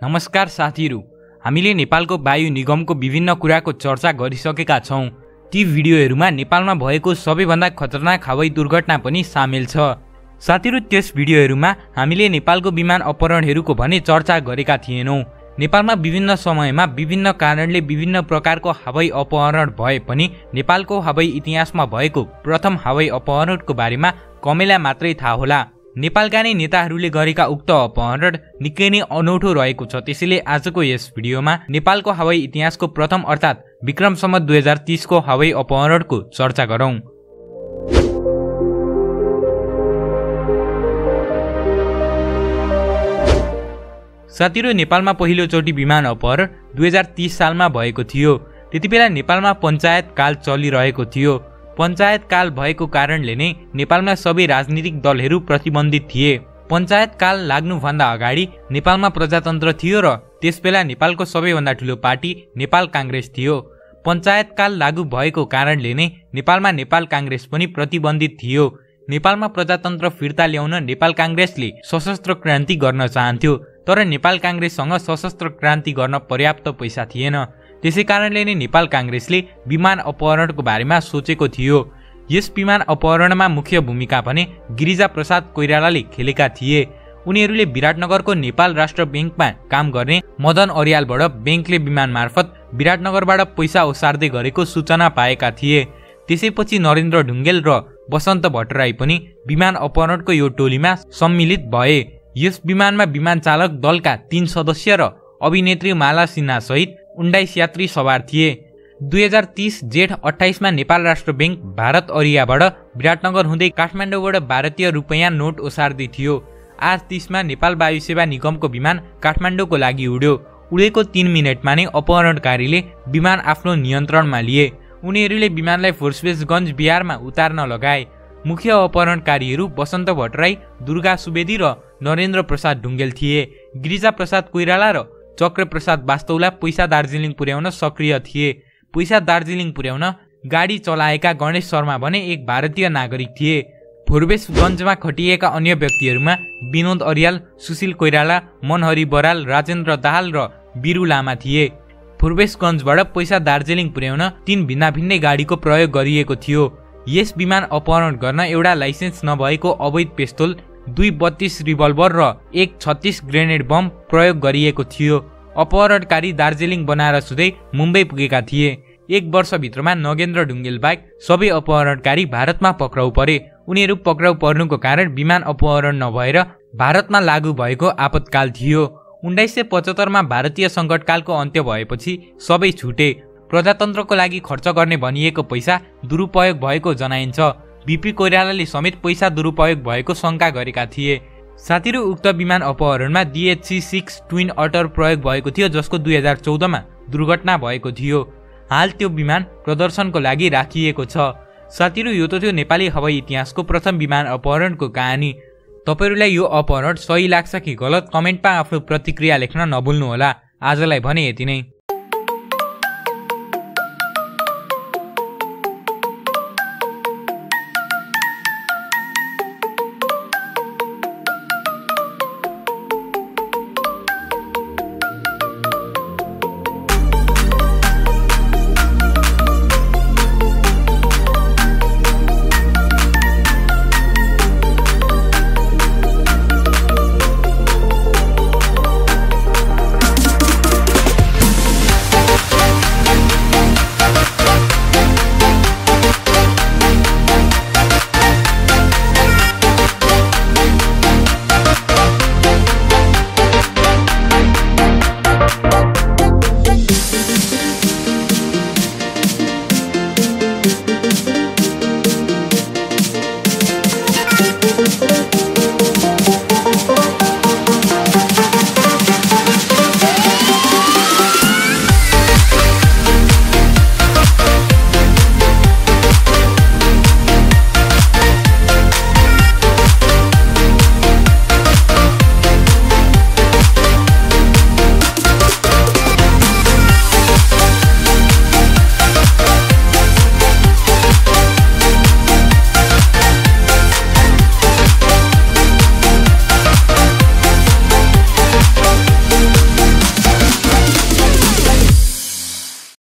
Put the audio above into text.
नमस्कार साथीहरु, हामीले नेपालको वायु निगमको विभिन्न कुराको चर्चा गरिसकेका छौं। ती भिडियोहरुमा नेपालमा भएको सबैभन्दा खतरनाक हवाई दुर्घटना पनि सामेल छ। साथीहरु, त्यस भिडियोहरुमा हामीले नेपालको विमान अपहरणहरुको भने चर्चा गरेका थिएनौं। नेपालमा विभिन्न समयमा विभिन्न कारणले विभिन्न प्रकारको हवाई अपहरण भए पनि नेपालको हवाई इतिहासमा भएको प्रथम हवाई अपहरणको बारेमा कमेला मात्रै थाहा होला। नेपालका नै नेताहरूले गरेका उक्त अपहरण निकै नै अनौठो रहेको छ। त्यसैले आजको यस भिडियोमा नेपालको हवाई इतिहासको प्रथम अर्थात् विक्रम सम्वत 2030 को हवाई अपहरणको चर्चा गरौं। साथीहरु, नेपालमा पहिलोचोटि विमान अपहरण 2030 सालमा भएको थियो। त्यतिबेला नेपालमा पञ्चायत काल चलिरहेको थियो। पञ्चायत काल भएको कारणले नै नेपालमा सबै राजनीतिक दलहरू प्रतिबन्धित थिए। पञ्चायत काल लाग्नुभन्दा अगाडि नेपालमा प्रजातन्त्र थियो र त्यसबेला नेपालको सबैभन्दा ठूलो पार्टी नेपाल कांग्रेस थियो। पञ्चायत काल लागू भएको कारणले नै नेपालमा नेपाल कांग्रेस पनि प्रतिबन्धित थियो। नेपालमा प्रजातन्त्र फिर्ता ल्याउन नेपाल कांग्रेसले सशस्त्र क्रान्ति गर्न चाहन्थ्यो, तर नेपाल कांग्रेससँग सशस्त्र क्रान्ति गर्न पर्याप्त पैसा थिएन। त्यसै कारणले नै नेपाल कांग्रेसले विमान अपहरणको बारेमा सोचेको थियो। यस विमान अपहरणमा मुख्य भूमिका भने गिरिजा प्रसाद कोइरालाले खेलेका थिए। उनीहरूले विराटनगरको नेपाल राष्ट्र बैंकमा काम गर्ने मदन अर्यालबाट बैंकले विमान मार्फत विराटनगरबाट पैसा ओसार्दै गरेको सूचना पाएका थिए। त्यसैपछि नरेन्द्र ढुङ्गेल र बसन्त भट्टराई पनि विमान अपहरणको यो टोलीमा सम्मिलित भए। यस विमानमा विमान चालक दलका 3 सदस्य र अभिनेत्री माला सिन्हा सहित 19 यात्री सवार थिए। 2030 जेठ 28 मा नेपाल राष्ट्र बैंक भारत अरियाबाट विराटनगर हुँदै काठमाडौँबाट भारतीय रुपैयाँ नोट ओसार्दै थियो। 8:30 मा नेपाल वायु सेवा निगमको विमान काठमाडौँको लागि उड्यो। उडेको 3 मिनेटमा नै अपहरणकारीले विमान आफ्नो नियन्त्रणमा लिए। उनीहरूले विमानलाई फोर्सबेसगञ्ज बिहारमा उतार्न लगाए। मुख्य अपहरणकारीहरू बसन्त भट्टराई, दुर्गा सुवेदी र नरेन्द्र प्रसाद ढुङ्गेल थिए। गिरिजा प्रसाद कोइराला र चक्र प्रसाद वास्तवला पैसा दार्जिलिङ पुर्याउन सक्रिय थिए। पैसा दार्जिलिङ पुर्याउन गाडी चलाएका गणेश शर्मा भने एक भारतीय नागरिक थिए। फोर्बेसगञ्जमा खटिएका अन्य व्यक्तिहरूमा विनोद अर्याल, सुशील कोइराला, मनहरी बराल, राजेन्द्र दाहाल र बिरु लामा थिए। फोर्बेसगञ्जबाट पैसा दार्जिलिङ पुर्याउन 3 भिन्नाभिन्नै गाडीको प्रयोग गरिएको थियो। यस विमान अपहरण गर्न एउटा लाइसेन्स नभएको अवैध पिस्तोल, 2 32 रिभल्भर र 1 36 ग्रेनेड बम प्रयोग गरिएको थियो। अपहरणकारी दार्जिलिङ बनारस हुँदै मुम्बई पुगेका थिए। 1 वर्षभित्रमा नगेन्द्र ढुङ्गेल बाहेक सबै अपहरणकारी भारतमा पक्राउ परे। उनीहरू पक्राउ पर्नुको कारण विमान अपहरण नभएर भारतमा लागू भएको आपतकाल थियो। 1975 मा भारतीय सङ्कटकालको अन्त्य भएपछि सबै छुटे। प्रजातन्त्रको लागि खर्च गर्ने भनिएको पैसा दुरुपयोग भएको जनाइन्छ। बीपी कोइरालाले समेत पैसा दुरुपयोग भएको शंका गरेका थिए। साथीहरु, उक्त विमान अपहरणमा DHC-6 ट्विन अटर प्रयोग भएको थियो, जसको 2014 मा दुर्घटना भएको थियो। हाल त्यो विमान प्रदर्शनको लागि राखिएको छ। साथीहरु, यो त थियो नेपाली हवाई इतिहासको प्रथम विमान अपहरणको कहानी। तपाईहरुलाई यो अपहरण सही लाग्छ कि गलत कमेन्टमा आफ्नो प्रतिक्रिया लेख्न नभुल्नु होला। आजलाई भने यति नै।